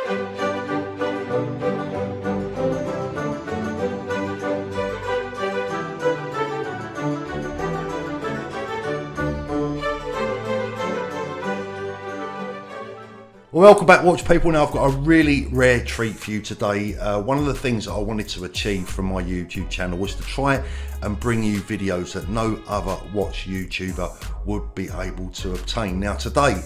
Well, welcome back, watch people. Now I've got a really rare treat for you today. One of the things that I wanted to achieve from my YouTube channel was to try and bring you videos that no other watch YouTuber would be able to obtain. Now today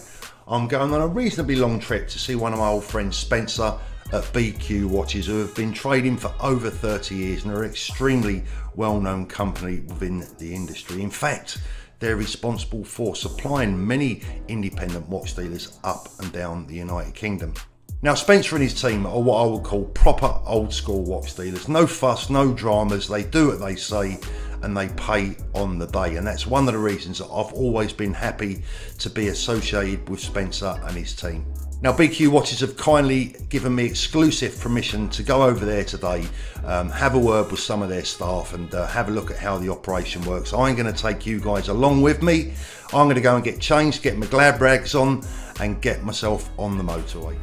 I'm going on a reasonably long trip to see one of my old friends, Spencer at BQ Watches, who have been trading for over 30 years and are an extremely well-known company within the industry. In fact, they're responsible for supplying many independent watch dealers up and down the United Kingdom. Now, Spencer and his team are what I would call proper old school watch dealers. No fuss, no dramas, they do what they say and they pay on the day. And that's one of the reasons that I've always been happy to be associated with Spencer and his team. Now, BQ Watches have kindly given me exclusive permission to go over there today, have a word with some of their staff and have a look at how the operation works. I'm going to take you guys along with me. I'm going to go and get changed, get my glad rags on and get myself on the motorway.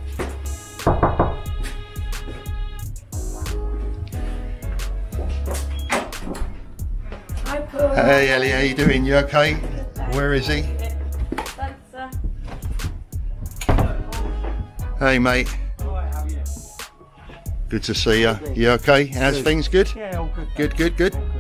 Hi Paul. Hey Ellie, how you doing? You okay? Where is he? Hey mate. Alright, how are you? Good to see you. You okay? How's things? Good? Yeah, all good. Good, good, good. All good.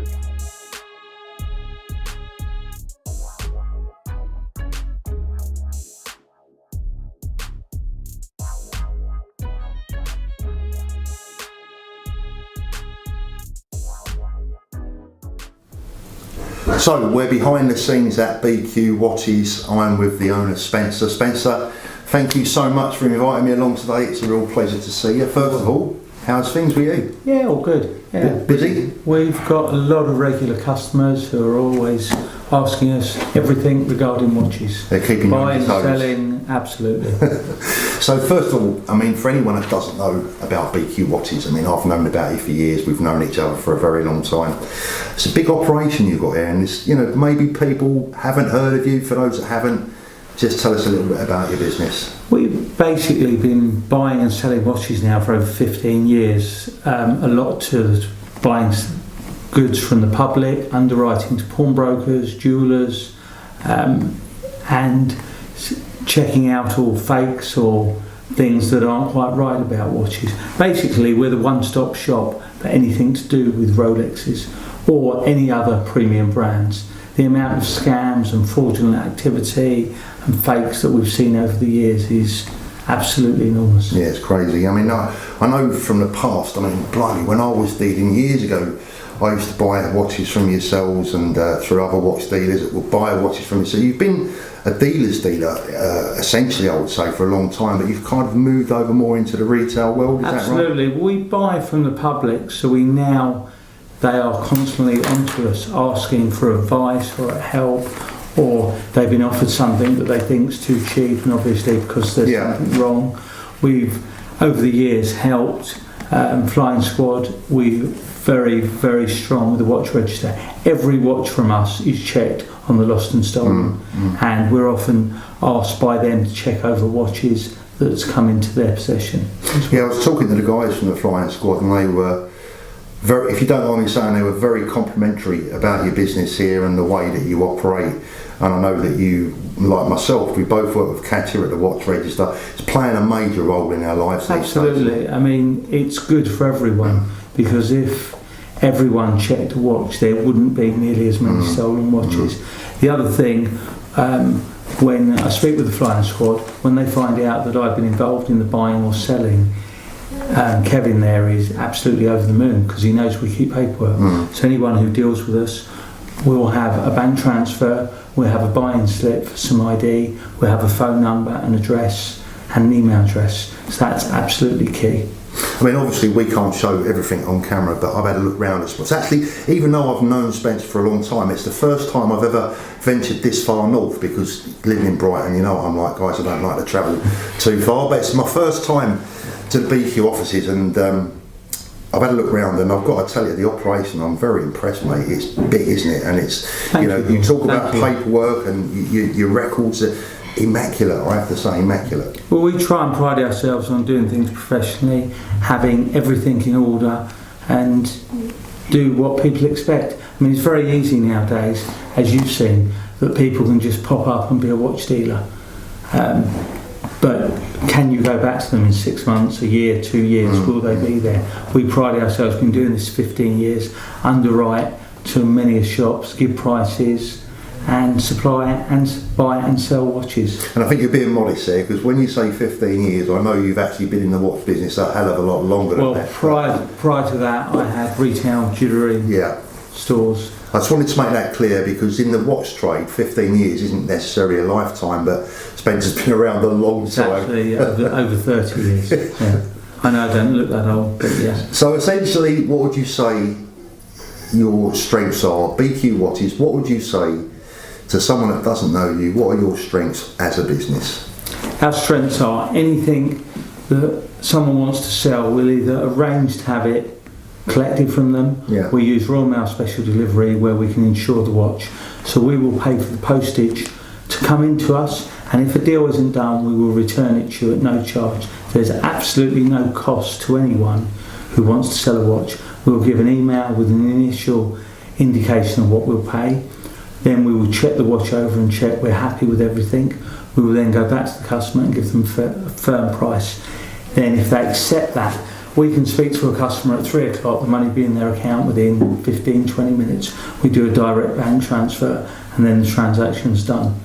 So we're behind the scenes at BQ Watches. I'm with the owner, Spencer. Spencer, thank you so much for inviting me along today. It's a real pleasure to see you. First of all, how's things with you? Yeah, all good. Yeah. Busy? We've got a lot of regular customers who are always asking us everything regarding watches. They're keeping you on buying, your toes. selling, absolutely. So first of all, I mean, for anyone that doesn't know about BQ Watches, I mean, I've known about you for years. We've known each other for a very long time. It's a big operation you've got here, and it's, you know, maybe people haven't heard of you. For those that haven't, just tell us a little bit about your business. We've basically been buying and selling watches now for over 15 years. A lot to buying goods from the public, underwriting to pawnbrokers, jewellers, and checking out all fakes or things that aren't quite right about watches. Basically, we're the one-stop shop for anything to do with Rolexes or any other premium brands. The amount of scams and fraudulent activity and fakes that we've seen over the years is absolutely enormous. Yeah, it's crazy. I mean, I know from the past, I mean, blimey, when I was dealing years ago, I used to buy watches from yourselves and through other watch dealers that would buy watches from you. So you've been a dealer's dealer, essentially, I would say, for a long time, but you've kind of moved over more into the retail world, is Absolutely. that right? We buy from the public, so they are constantly onto us asking for advice or help, or they've been offered something that they think is too cheap, and obviously because there's something wrong. We've over the years helped Flying Squad. We're very, very strong with the watch register. Every watch from us is checked on the lost and stolen, and we're often asked by them to check over watches that's come into their possession. Yeah, I was talking to the guys from the Flying Squad, and they were very, if you don't mind me saying, they were very complimentary about your business here and the way that you operate. And I know that you, like myself, we both work with Kat here at the watch register. It's playing a major role in our lives these days. Absolutely. I mean, it's good for everyone, because if everyone checked a watch, there wouldn't be nearly as many stolen watches. The other thing, when I speak with the Flying Squad, when they find out that I've been involved in the buying or selling, Kevin there is absolutely over the moon, because he knows we keep paperwork. So anyone who deals with us will have a bank transfer, we'll have a buy-in slip for some ID, we'll have a phone number, an address and an email address. So that's absolutely key. I mean, obviously we can't show everything on camera, but I've had a look round at spots. Actually, even though I've known Spence for a long time, it's the first time I've ever ventured this far north, because living in Brighton, you know what I'm like, guys, I don't like to travel too far, but it's my first time to the BQ offices, and I've had a look round, and I've got to tell you, the operation, I'm very impressed, mate. It's big, isn't it? And it's, you know, you talk about paperwork and your records. immaculate, I have to say, immaculate. Well, we try and pride ourselves on doing things professionally, having everything in order, and do what people expect. I mean, it's very easy nowadays, as you've seen, that people can just pop up and be a watch dealer. But can you go back to them in 6 months, a year, 2 years? Will they be there? We pride ourselves, been doing this 15 years, underwrite to many shops, give prices, and supply and buy and sell watches. And I think you're being modest there, because when you say 15 years, I know you've actually been in the watch business a hell of a lot longer than that. Well, prior to that, I had retail jewellery stores. I just wanted to make that clear, because in the watch trade, 15 years isn't necessarily a lifetime, but Spencer's been around a long time. Actually, over 30 years. Yeah. I know I don't look that old, but yeah. So essentially, what would you say your strengths are? BQ Watches, what would you say to someone that doesn't know you? What are your strengths as a business? Our strengths are anything that someone wants to sell, we'll either arrange to have it collected from them. Yeah. We use Royal Mail special delivery where we can insure the watch. So we will pay for the postage to come into us, and if a deal isn't done, we will return it to you at no charge. There's absolutely no cost to anyone who wants to sell a watch. We'll give an email with an initial indication of what we'll pay. Then we will check the watch over and check we're happy with everything. We will then go back to the customer and give them a firm price. Then if they accept that, we can speak to a customer at 3 o'clock, the money be in their account within 15-20 minutes. We do a direct bank transfer and then the transaction's done.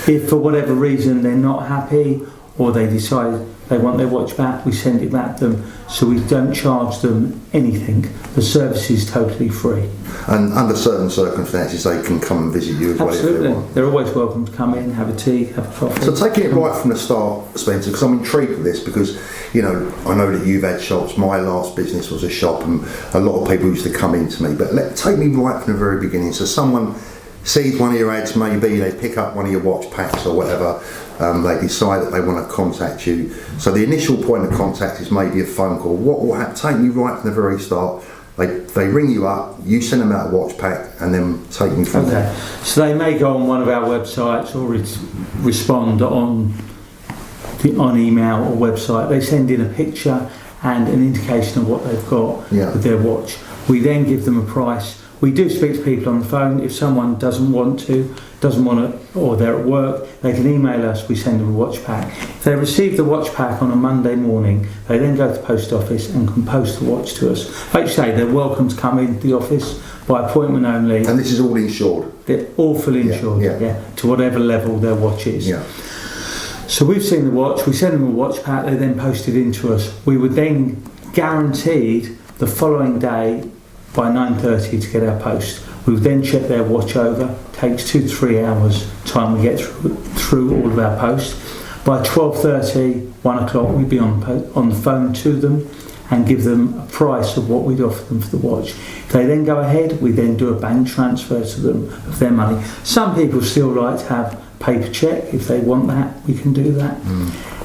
If for whatever reason they're not happy or they decide they want their watch back, we send it back to them, so we don't charge them anything. The service is totally free. And under certain circumstances, they can come and visit you as well if they want. They're always welcome to come in, have a tea, have a coffee. So taking it right from the start, Spencer, because I'm intrigued with this, because I know that you've had shops. My last business was a shop, and a lot of people used to come into me. But take me right from the very beginning. So someone sees one of your ads, maybe they pick up one of your watch packs or whatever. They decide that they want to contact you. So the initial point of contact is maybe a phone call. What will happen? Take me right from the very start. They ring you up, you send them out a watch pack, and then take them from there. So they may go on one of our websites or respond on email or website. They send in a picture and an indication of what they've got with their watch. We then give them a price. We do speak to people on the phone. If someone doesn't want to, or they're at work, they can email us, we send them a watch pack. If they receive the watch pack on a Monday morning, they then go to the post office and can post the watch to us. Like you say, they're welcome to come into the office by appointment only. And this is all insured? They're all fully insured, to whatever level their watch is. Yeah. So we've seen the watch, we send them a watch pack, they then post it in to us. We would then guaranteed the following day by 9:30 to get our post. We would then check their watch over. Takes 2 to 3 hours time we get through all of our posts. By 12:30, 1 o'clock, we'd be on the phone to them and give them a price of what we'd offer them for the watch. If they then go ahead, we then do a bank transfer to them of their money. Some people still like to have paper check. If they want that, we can do that.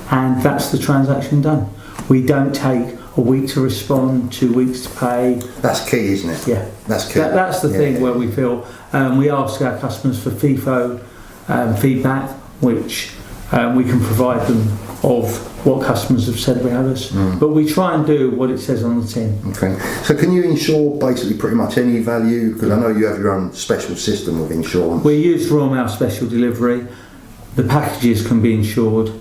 And that's the transaction done. We don't take a week to respond, 2 weeks to pay. That's key, isn't it? Yeah. That's key. That's the thing where we feel, we ask our customers for FIFO feedback, which we can provide them of what customers have said about us. But we try and do what it says on the tin. Okay. So can you insure basically pretty much any value? Because I know you have your own special system of insurance. We use Royal Mail special delivery. The packages can be insured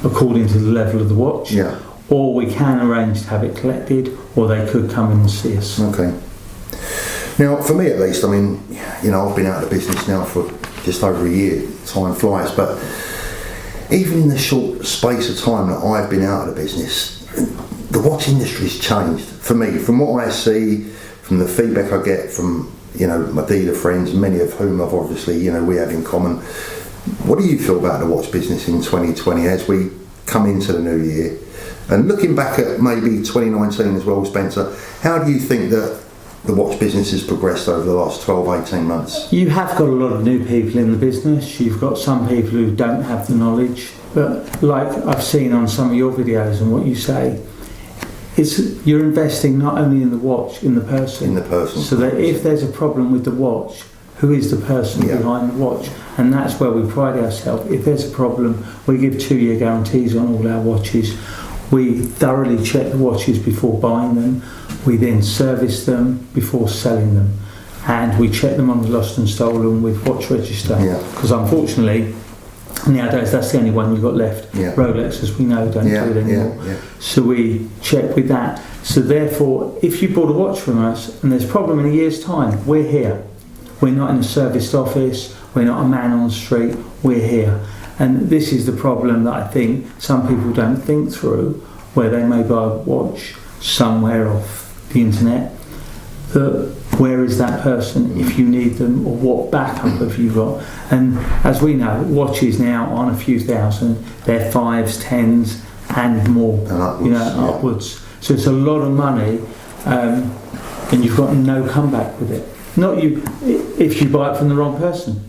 according to the level of the watch. Yeah. Or we can arrange to have it collected, or they could come in and see us. Okay. Now, for me at least, I mean, I've been out of the business now for just over a year. Time flies, but even in the short space of time that I've been out of the business, the watch industry's changed for me. From what I see, from the feedback I get from my dealer friends, many of whom I've obviously we have in common. What do you feel about the watch business in 2020 as we come into the new year? And looking back at maybe 2019 as well, Spencer, how do you think that the watch business has progressed over the last 12, 18 months? You have got a lot of new people in the business. You've got some people who don't have the knowledge. But like I've seen on some of your videos and what you say, you're investing not only in the watch, in the person. In the person. So that if there's a problem with the watch, who is the person behind the watch, and that's where we pride ourselves. If there's a problem, we give 2-year guarantees on all our watches. We thoroughly check the watches before buying them. We then service them before selling them, and we check them on the lost and stolen with watch register, because unfortunately nowadays that's the only one you've got left. Rolex, as we know, don't do it anymore. So we check with that. So therefore, if you bought a watch from us and there's a problem in a year's time, we're here. We're not in a serviced office, we're not a man on the street, we're here. And this is the problem that I think some people don't think through, where they may buy a watch somewhere off the internet, that where is that person if you need them, or what backup have you got? And as we know, watches now on a few thousand, they're 5s, 10s and more, and upwards. So it's a lot of money, and you've got no comeback with it. Not you if you buy it from the wrong person.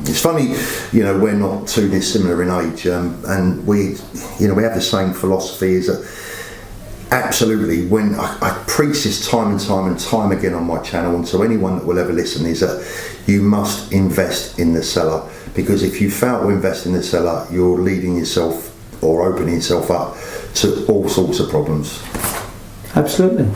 It's funny, we're not too dissimilar in age, and we have the same philosophy. Is that absolutely, when I preach this time and time again on my channel, and to anyone that will ever listen, is that you must invest in the seller, because if you fail to invest in the seller, you're leading yourself or opening yourself up to all sorts of problems. Absolutely.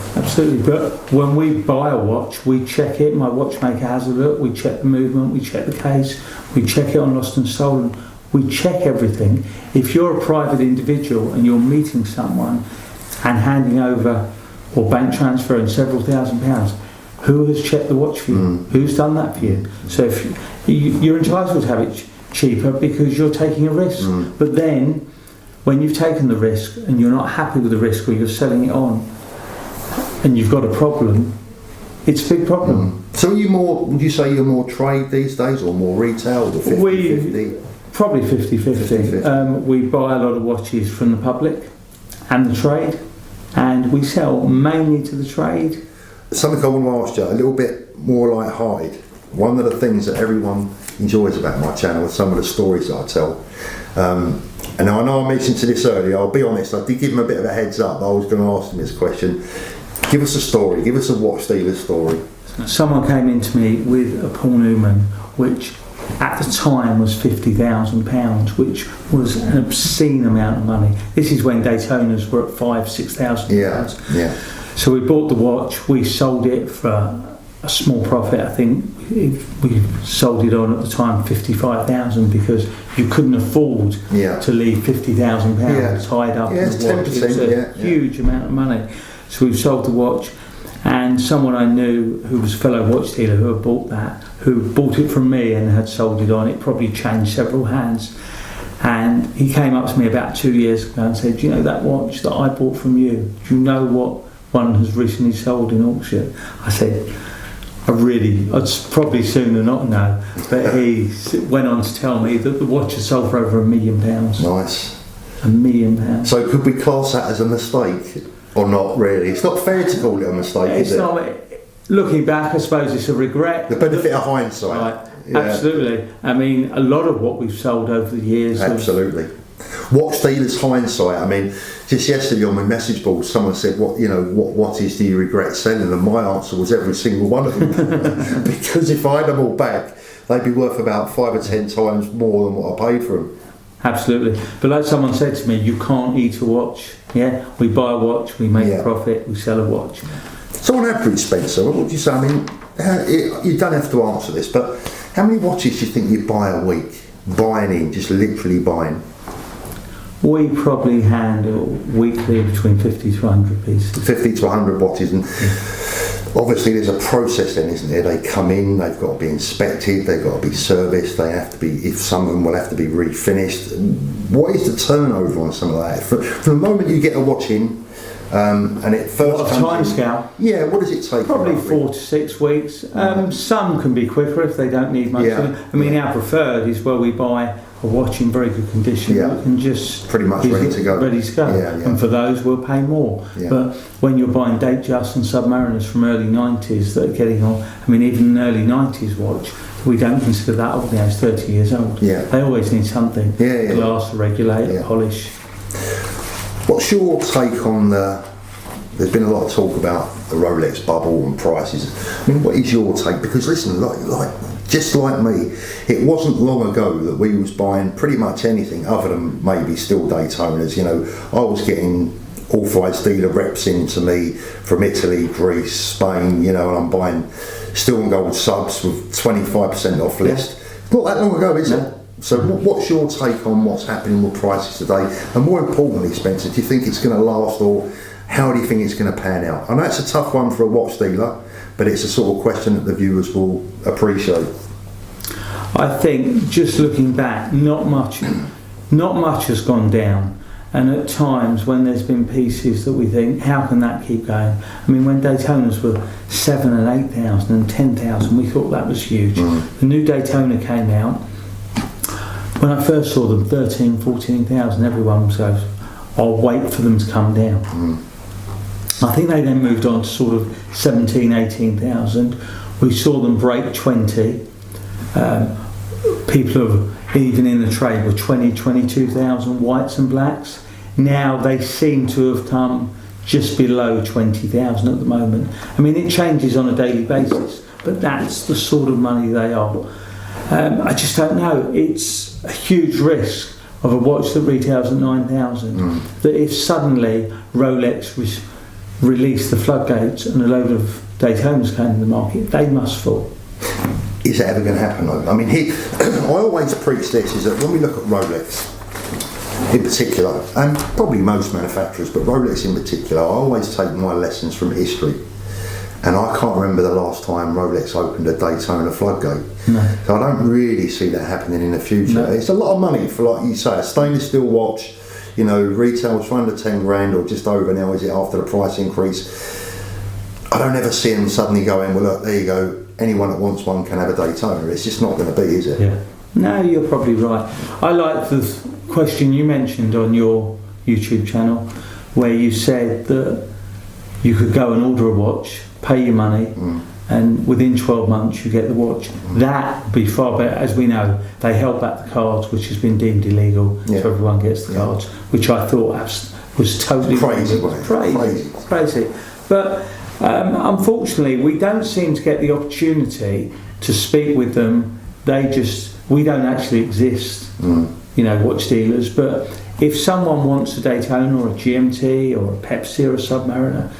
But when we buy a watch, we check it. My watchmaker has a look. We check the movement. We check the case. We check it on lost and stolen. We check everything. If you're a private individual and you're meeting someone and handing over or bank transferring several £1,000s, who has checked the watch for you? Who's done that for you? So if you're entitled to have it cheaper because you're taking a risk. But then, when you've taken the risk and you're not happy with the risk, or you're selling it on, and you've got a problem, it's a big problem. So would you say you're more trade these days, or more retail, or 50-50? Probably 50-50. We buy a lot of watches from the public and the trade, and we sell mainly to the trade. Something I want to ask you, a little bit more light-hearted. One of the things that everyone enjoys about my channel are some of the stories that I tell. And I know I mentioned to this earlier, I'll be honest, I did give him a bit of a heads up. I was going to ask him this question. Give us a story, give us a watch dealer's story. Someone came into me with a Paul Newman, which at the time was £50,000, which was an obscene amount of money. This is when Daytonas were at £5,000-6,000. Yeah. So we bought the watch, we sold it for a small profit. I think we sold it on at the time £55,000, because you couldn't afford to leave £50,000 tied up in the watch. It was a huge amount of money. So we sold the watch, and someone I knew who was a fellow watch dealer who had bought that, who bought it from me and had sold it on, it probably changed several hands. And he came up to me about 2 years ago and said, "Do you know that watch that I bought from you? Do you know what one has recently sold in auction?" I said, I'd probably sooner not know. But he went on to tell me that the watch had sold for over £1 million. Nice. £1 million. So could we class that as a mistake? Or not really? It's not fair to call it a mistake, is it? Not, looking back, I suppose it's a regret. The benefit of hindsight. Right. Yeah. Absolutely. I mean, a lot of what we've sold over the years. Absolutely. Watch dealers' hindsight. I mean, just yesterday on my message board, someone said, "What watches do you regret selling?" And my answer was every single one of them, because if I had them all back, they'd be worth about 5 or 10 times more than what I paid for them. Absolutely. But like someone said to me, you can't eat a watch. Yeah, we buy a watch, we make a profit, we sell a watch. So on average, Spencer, what would you say? I mean, you don't have to answer this, but how many watches do you think you buy a week? Buying in, just literally buying? We probably handle weekly between 50 to 100 pieces. 50 to 100 watches, and obviously there's a process then, isn't there? They come in, they've got to be inspected, they've got to be serviced, they have to be, if some of them will have to be refinished. What is the turnover on some of that? From the moment you get a watch in, and it first comes time scale? Yeah, what does it take? Probably 4 to 6 weeks. Some can be quicker if they don't need much. I mean, our preferred is where we buy a watch in very good condition, and just pretty much ready to go. And for those we'll pay more. But when you're buying Datejust and Submariners from early 90s that are getting on, I mean, even an early 90s watch, we don't consider that old now. It's 30 years old. They always need something. Glass, regulator, polish. What's your take on there's been a lot of talk about the Rolex bubble and prices. I mean, what is your take? Because listen, like just like me, it wasn't long ago that we was buying pretty much anything other than maybe still Daytonas. You know, I was getting authorised dealer reps into me from Italy, Greece, Spain, you know, and I'm buying steel and gold subs with 25% off list. Not that long ago, is it? So what's your take on what's happening with prices today? And more importantly, Spencer, do you think it's going to last, or how do you think it's going to pan out? I know it's a tough one for a watch dealer, but it's a sort of question that the viewers will appreciate. I think, just looking back, not much has gone down. And at times when there's been pieces that we think, how can that keep going? I mean, when Daytonas were 7 and 8,000 and 10,000, we thought that was huge. The new Daytona came out. When I first saw them, 13, 14,000, everyone goes, I'll wait for them to come down. I think they then moved on to sort of 17, 18,000. We saw them break 20. People have, even in the trade, were 20, 22,000 whites and blacks. Now they seem to have come just below 20,000 at the moment. I mean, it changes on a daily basis, but that's the sort of money they are. I just don't know. It's a huge risk of a watch that retails at 9,000. That if suddenly Rolex released the floodgates and a load of Daytonas came in the market, they must fall. Is it ever going to happen though? I mean, I always preach this, is that when we look at Rolex in particular, and probably most manufacturers, but Rolex in particular, I always take my lessons from history. And I can't remember the last time Rolex opened a Daytona floodgate. No. So I don't really see that happening in the future. No. It's a lot of money for, like you say, a stainless steel watch. You know, retails for under 10 grand or just over now, is it, after the price increase? I don't ever see them suddenly going, well, look, there you go, anyone that wants one can have a Daytona. It's just not going to be, is it? Yeah. No, you're probably right. I like the question you mentioned on your YouTube channel, where you said that you could go and order a watch, pay your money, and within 12 months you get the watch. That would be far better. As we know, they held back the cards, which has been deemed illegal, so everyone gets the cards, which I thought was totally crazy. Crazy. But unfortunately, we don't seem to get the opportunity to speak with them. We don't actually exist, you know, watch dealers. But if someone wants a Daytona or a GMT or a Pepsi or a Submariner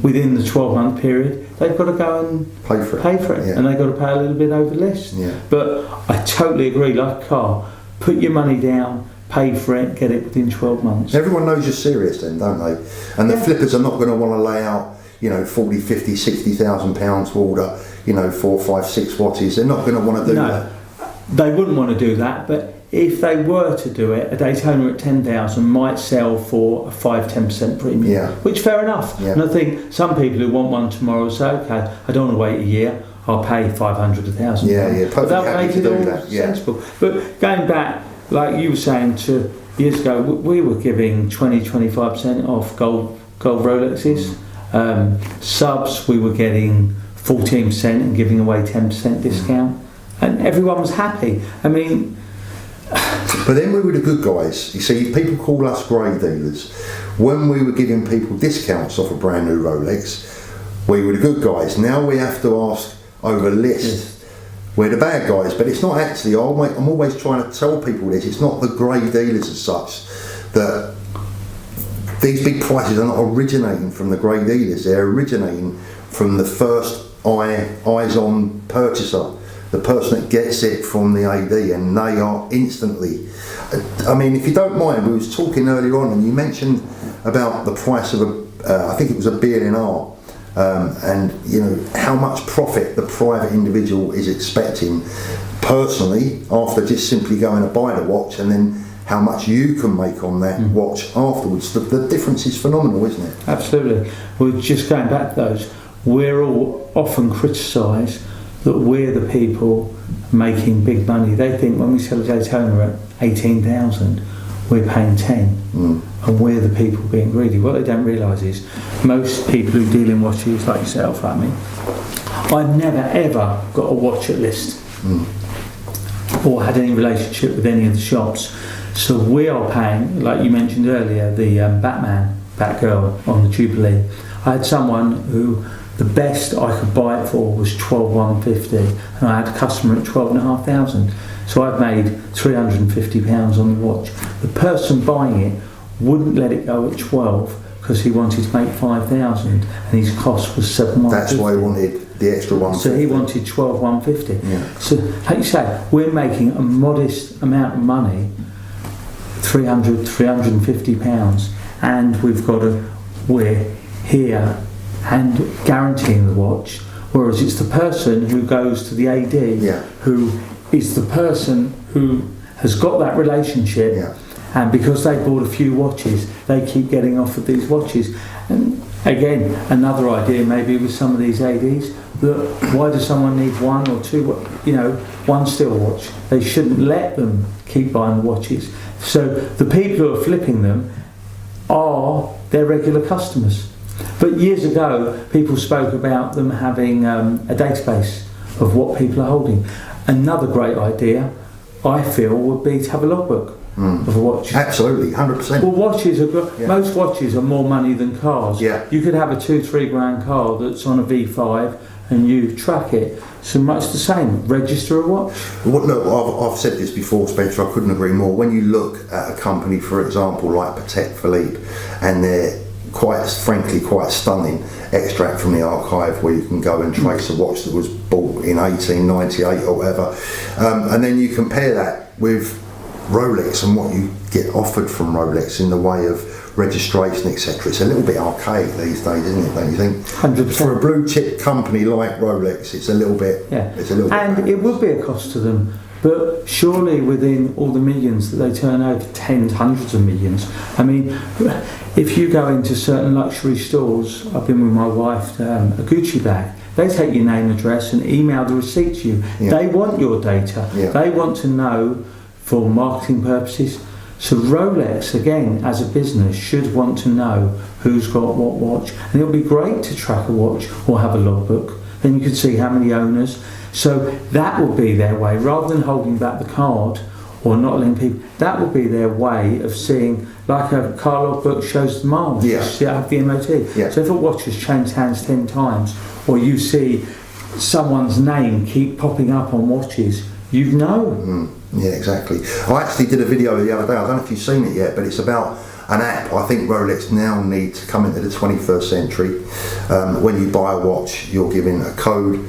within the 12-month period, they've got to go and pay for it, and they've got to pay a little bit over list. But I totally agree, like a car, put your money down, pay for it, get it within 12 months. Everyone knows you're serious then, don't they? And the flippers are not going to want to lay out, you know, 40, 50, 60,000 pounds to order, you know, 4, 5, 6 watches. They're not going to want to do that. They wouldn't want to do that, but if they were to do it, a Daytona at 10,000 might sell for a 5-10% premium, which fair enough. And I think some people who want one tomorrow say, okay, I don't want to wait a year, I'll pay 500, 1,000. Without making it all sensible. But going back, like you were saying, to years ago, we were giving 20-25% off gold Rolexes. Subs, we were getting 14% and giving away 10% discount, and everyone was happy. I mean, but then we were the good guys. You see, people call us grey dealers. When we were giving people discounts off a brand new Rolex, we were the good guys. Now we have to ask over list. We're the bad guys, but it's not actually. I'm always trying to tell people this. It's not the grey dealers as such. That these big prices are not originating from the grey dealers. They're originating from the first eyes-on purchaser, the person that gets it from the AD, and they are instantly. I mean, if you don't mind, we was talking earlier on, and you mentioned about the price of I think it was a B&R, and you know how much profit the private individual is expecting personally after just simply going to buy the watch, and then how much you can make on that watch afterwards. The difference is phenomenal, isn't it? Absolutely. We're just going back to those. We're all often criticised that we're the people making big money. They think when we sell a Daytona at 18,000, we're paying 10, and we're the people being greedy. What they don't realise is most people who deal in watches, like yourself, like me, I've never ever got a watch at list or had any relationship with any of the shops. So we are paying, like you mentioned earlier, the Batgirl on the Jubilee. I had someone who The best I could buy it for was 12,150, and I had a customer at 12,500. So I've made £350 on the watch. The person buying it wouldn't let it go at 12 because he wanted to make 5,000, and his cost was 7,150. That's why he wanted the extra one. So he wanted 12,150. Yeah. So, like you say, we're making a modest amount of money, £350, and we're here and guaranteeing the watch. Whereas it's the person who goes to the AD, who is the person who has got that relationship. Yeah. And because they bought a few watches, they keep getting offered these watches. And again, another idea maybe with some of these ADs, that why does someone need one or two, one still watch? They shouldn't let them keep buying the watches. So the people who are flipping them are their regular customers. But years ago, people spoke about them having a database of what people are holding. Another great idea, I feel, would be to have a logbook of a watch. Absolutely, 100%. Well, watches are most watches are more money than cars. Yeah. You could have a 2-3 grand car that's on a V5 and you track it. So much the same. Register a watch. Well, look, I've said this before, Spencer. I couldn't agree more. When you look at a company, for example, like Patek Philippe, and they're quite stunning extract from the archive where you can go and trace a watch that was bought in 1898 or whatever, and then you compare that with Rolex and what you get offered from Rolex in the way of registration, etc. It's a little bit archaic these days, isn't it? Don't you think? 100%. For a blue chip company like Rolex, it's a little bit. Yeah. It's a little bit. And it would be a cost to them. But surely within all the millions that they turn over, tens, hundreds of millions. I mean, if you go into certain luxury stores, I've been with my wife, a Gucci bag, they take your name, address and email the receipt to you. Yeah. They want your data. Yeah. They want to know for marketing purposes. So Rolex, again, as a business, should want to know who's got what watch. And it would be great to track a watch or have a logbook. Then you could see how many owners. So that would be their way, rather than holding back the card or not letting people, that would be their way of seeing, like a car logbook shows the miles, you have the MOT. Yeah. So if a watch has changed hands 10 times, or you see someone's name keep popping up on watches, you know. Yeah, exactly. I actually did a video the other day, I don't know if you've seen it yet, but it's about an app. I think Rolex now need to come into the 21st century. When you buy a watch, you're given a code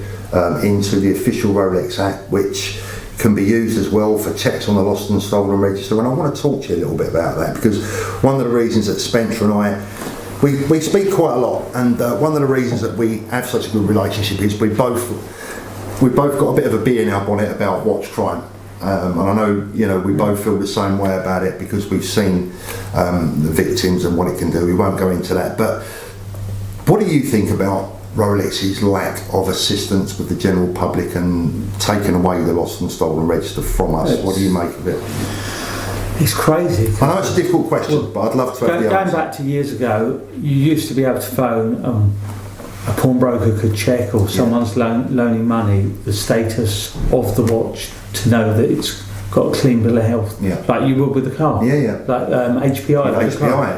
into the official Rolex app, which can be used as well for checks on the lost and stolen register. And I want to talk to you a little bit about that, because one of the reasons that Spencer and I, we speak quite a lot, and one of the reasons that we have such a good relationship is we've both got a bit of a bee in our bonnet about watch crime. And I know, we both feel the same way about it, because we've seen the victims and what it can do. We won't go into that. But what do you think about Rolex's lack of assistance with the general public and taking away the lost and stolen register from us? What do you make of it? It's crazy. I know it's a difficult question, but I'd love to have the answer. Going back to years ago, you used to be able to phone, a pawnbroker could check, or someone's loaning money, the status of the watch to know that it's got a clean bill of health, like you would with the car. Like HPI.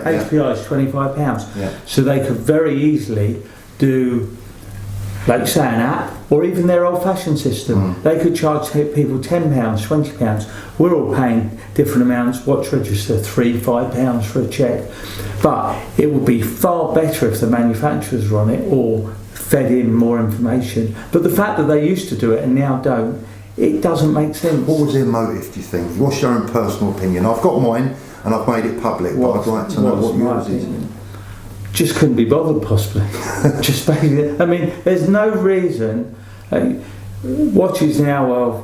HPI is £25. Yeah. So they could very easily do, like say, an app, or even their old-fashioned system. They could charge people £10, £20. We're all paying different amounts. Watch register £3-5 for a check. But it would be far better if the manufacturers were on it or fed in more information. But the fact that they used to do it and now don't, it doesn't make sense. What was their motive, do you think? What's your own personal opinion? I've got mine and I've made it public, but I'd like to know what yours is. Just couldn't be bothered, possibly. Just basically, I mean, there's no reason. Watches now are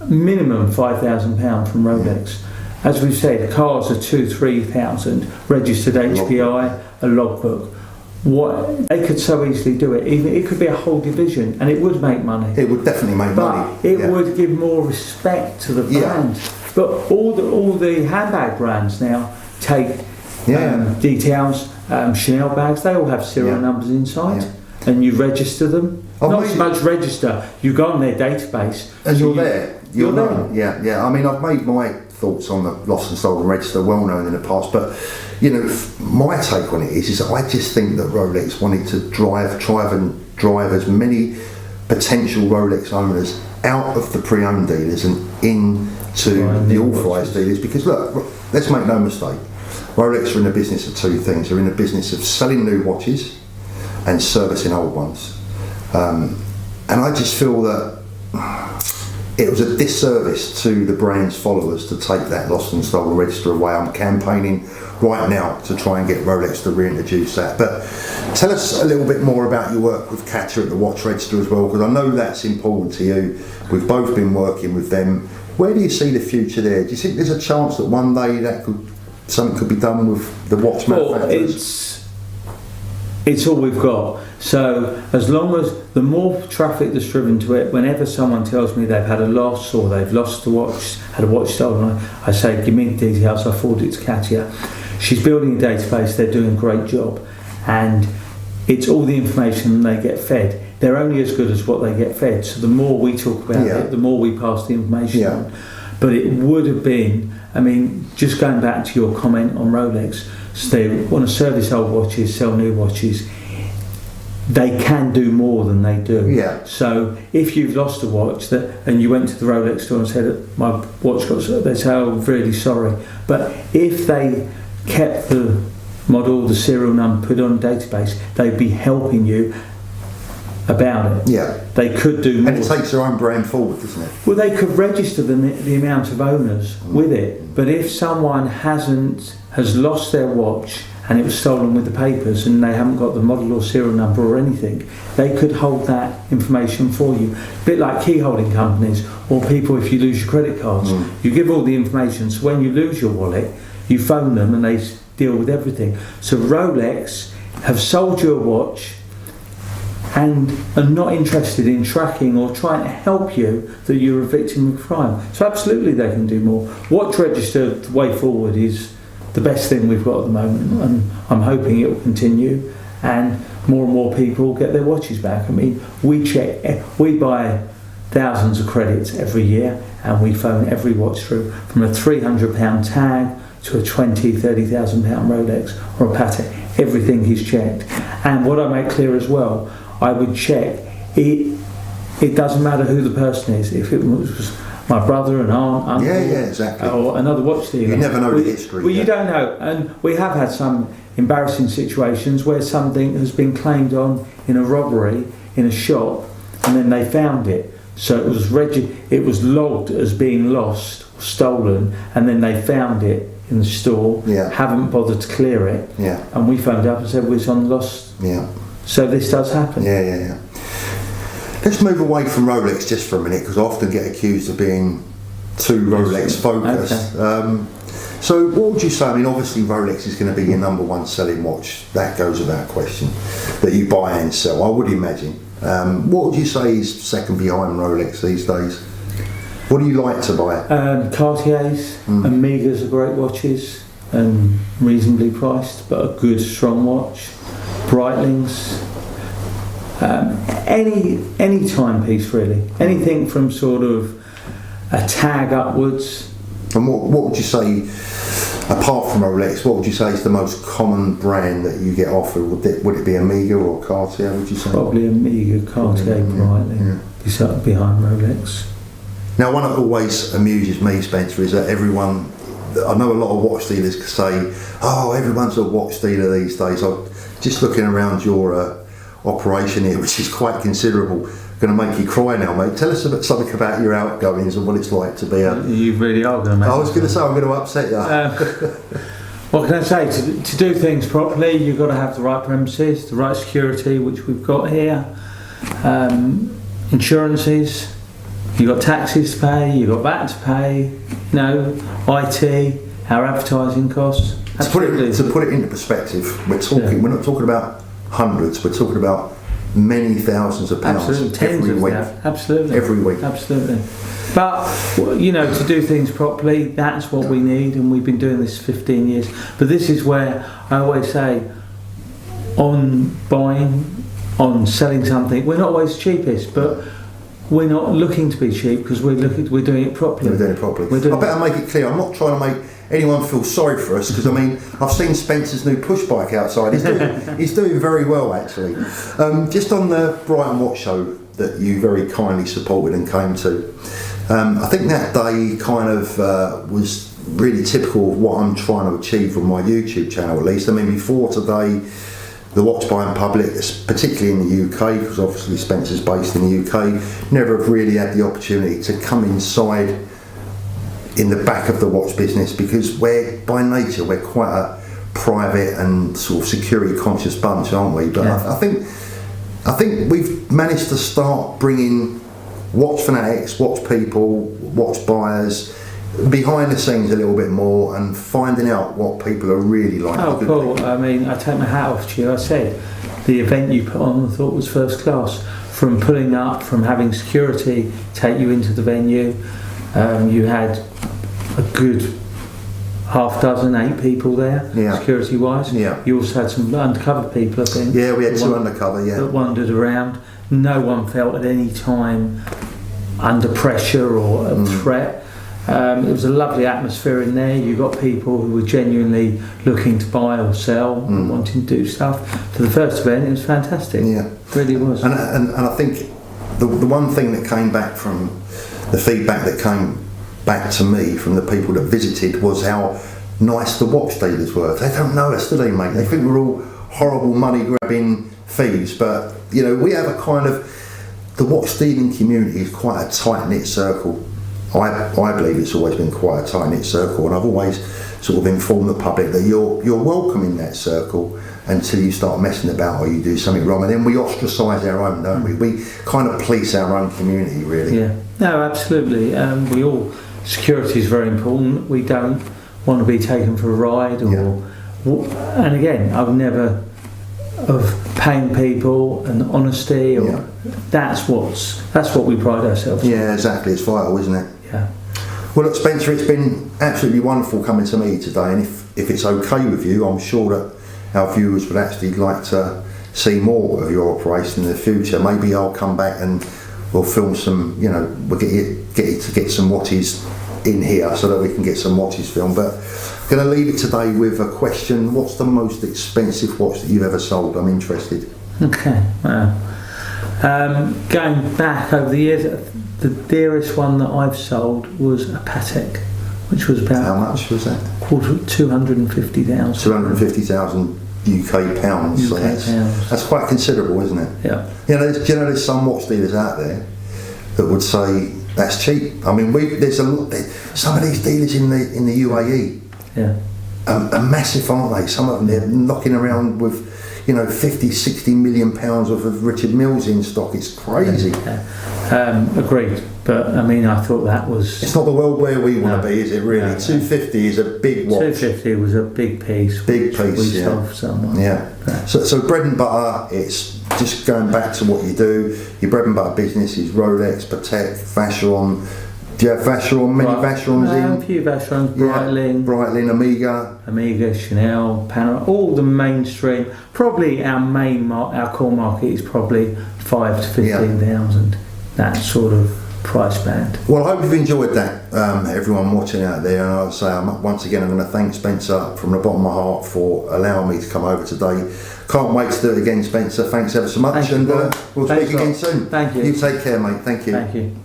minimum £5,000 from Rolex. As we've said, cars are 2,000-3,000. Registered HPI, a logbook. What they could so easily do it. Even it could be a whole division, and it would make money. It would definitely make money. But it would give more respect to the brand. But all the handbag brands now take details. Chanel bags, they all have serial numbers inside, and you register them. Not so much register, you go on their database. And you're there. You're there. Yeah. I mean, I've made my thoughts on the lost and stolen register well known in the past, but my take on it is I just think that Rolex wanted to try and drive as many potential Rolex owners out of the pre-owned dealers and into the authorised dealers, because look, let's make no mistake, Rolex are in the business of two things. They're in the business of selling new watches and servicing old ones, and I just feel that it was a disservice to the brand's followers to take that lost and stolen register away. I'm campaigning right now to try and get Rolex to reintroduce that. But tell us a little bit more about your work with Katya at the watch register as well, because I know that's important to you. We've both been working with them. Where do you see the future there? Do you think there's a chance that one day something could be done with the watch manufacturers? It's all we've got. So as long as the more traffic that's driven to it, whenever someone tells me they've had a loss or they've lost a watch, had a watch stolen, I say, give me the details, I forward it to Katya. She's building a database, they're doing a great job, and it's all the information they get fed. They're only as good as what they get fed, so the more we talk about it, the more we pass the information on. But it would have been, I mean, just going back to your comment on Rolex, so they want to service old watches, sell new watches. They can do more than they do. Yeah. So if you've lost a watch and you went to the Rolex store and said, my watch got, they say, oh, I'm really sorry. But if they kept the model, the serial number, put on a database, they'd be helping you about it. Yeah. They could do more. And it takes their own brand forward, doesn't it? Well, they could register the amount of owners with it. But if someone has lost their watch and it was stolen with the papers and they haven't got the model or serial number or anything, they could hold that information for you. A bit like key holding companies or people, if you lose your credit cards, you give all the information, so when you lose your wallet, you phone them and they deal with everything. So Rolex have sold you a watch and are not interested in tracking or trying to help you that you're a victim of crime. So absolutely they can do more. Watch register, the way forward, is the best thing we've got at the moment, and I'm hoping it will continue and more people get their watches back. I mean, we buy thousands of credits every year and we phone every watch through, from a £300 tag to a £20,000-30,000 Rolex or a Patek. Everything is checked. And what I make clear as well, I would check it. It doesn't matter who the person is. If it was my brother, an aunt, uncle, exactly, or another watch dealer, you never know the history. Well, you don't know, and we have had some embarrassing situations where something has been claimed on in a robbery in a shop, and then they found it. So it was logged as being lost or stolen, and then they found it in the store. Haven't bothered to clear it. And we phoned up and said, well, it's on lost. So this does happen. Let's move away from Rolex just for a minute, because I often get accused of being too Rolex focused. So what would you say? I mean, obviously Rolex is going to be your number one selling watch. That goes without question, that you buy and sell, I would imagine. What would you say is second behind Rolex these days? What do you like to buy? Cartiers, Omegas are great watches and reasonably priced, but a good strong watch. Breitlings, any timepiece really, anything from sort of a tag upwards. And what would you say, apart from Rolex, what would you say is the most common brand that you get offered? Would it be Omega or Cartier, would you say? Probably Omega, Cartier, Breitling, behind Rolex. Now, one that always amuses me, Spencer, is that everyone, I know a lot of watch dealers say, oh, everyone's a watch dealer these days. Just looking around your operation here, which is quite considerable, going to make you cry now, mate. Tell us something about your outgoings and what it's like to be a... You really are going to make... I was going to say, I'm going to upset you. What can I say? To do things properly, you've got to have the right premises, the right security, which we've got here, insurances, you've got taxes to pay, you've got VAT to pay, IT, our advertising costs. To put it into perspective, we're not talking about hundreds, we're talking about many thousands of pounds every week. Every week. Absolutely. But, to do things properly, that's what we need, and we've been doing this 15 years. But this is where I always say, on buying, on selling something, we're not always cheapest, but we're not looking to be cheap because we're doing it properly. We're doing it properly. I better make it clear, I'm not trying to make anyone feel sorry for us, because I mean, I've seen Spencer's new push bike outside. He's doing very well, actually. Just on the Brighton Watch Show that you very kindly supported and came to, I think that day kind of was really typical of what I'm trying to achieve on my YouTube channel, at least. I mean, before today, the watch buying public, particularly in the UK, because obviously Spencer's based in the UK, never have really had the opportunity to come inside in the back of the watch business, because by nature we're quite a private and sort of security conscious bunch, aren't we? But yeah. I think we've managed to start bringing watch fanatics, watch people, watch buyers behind the scenes a little bit more, and finding out what people are really like. Oh, cool. I mean, I take my hat off to you. I said the event you put on, I thought, was first class. From pulling up, from having security take you into the venue, you had a good half dozen, 8 people there, security wise. Yeah. You also had some undercover people, I think. Yeah, we had 2 undercover, that wandered around. No one felt at any time under pressure or a threat. It was a lovely atmosphere in there. You got people who were genuinely looking to buy or sell, wanting to do stuff. For the first event, it was fantastic. Yeah, it really was. And I think the one thing that came back from the feedback that came back to me from the people that visited was how nice the watch dealers were. They don't know us, do they, mate? They think we're all horrible money grabbing thieves, but you know, we have a kind of, the watch dealing community is quite a tight knit circle. I believe it's always been quite a tight knit circle, and I've always sort of informed the public that you're welcome in that circle until you start messing about or you do something wrong, and then we ostracise our own, don't we? We kind of police our own community, really. Yeah, no, absolutely. Security is very important. We don't want to be taken for a ride, and again, I've never of paying people and honesty, or that's what we pride ourselves on. Yeah, exactly. It's vital, isn't it? Yeah. Well, look, Spencer, it's been absolutely wonderful coming to me today, and if it's okay with you, I'm sure that our viewers would actually like to see more of your operation in the future. Maybe I'll come back and we'll film some, we'll get you to get some watches in here so that we can get some watches filmed. But I'm going to leave it today with a question. What's the most expensive watch that you've ever sold? I'm interested. Okay, wow. Going back over the years, the dearest one that I've sold was a Patek, which was about... How much was that? 250,000. 250,000 UK pounds. That's quite considerable, isn't it? Yeah. There's some watch dealers out there that would say that's cheap. I mean, there's some of these dealers in the UAE. Yeah. Are massive, aren't they? Some of them, they're knocking around with 50, 60 million pounds worth of Richard Mills in stock. It's crazy. Agreed. But I mean, I thought that was... It's not the world where we want to be, is it really? 250 is a big watch. 250 was a big piece. Big piece, we sold for someone. Yeah. So bread and butter, it's just going back to what you do. Your bread and butter business is Rolex, Patek, Vacheron. Do you have Vacheron? Many Vacherons in? A few Vacherons, Breitling, Omega, Chanel, Panerai, all the mainstream. Probably our core market is probably 5 to 15,000. That sort of price band. Well, I hope you've enjoyed that, everyone watching out there. And I'll say once again, I'm going to thank Spencer from the bottom of my heart for allowing me to come over today. Can't wait to do it again, Spencer. Thanks ever so much, and we'll speak again soon. Thank you. You take care, mate. Thank you. Thank you.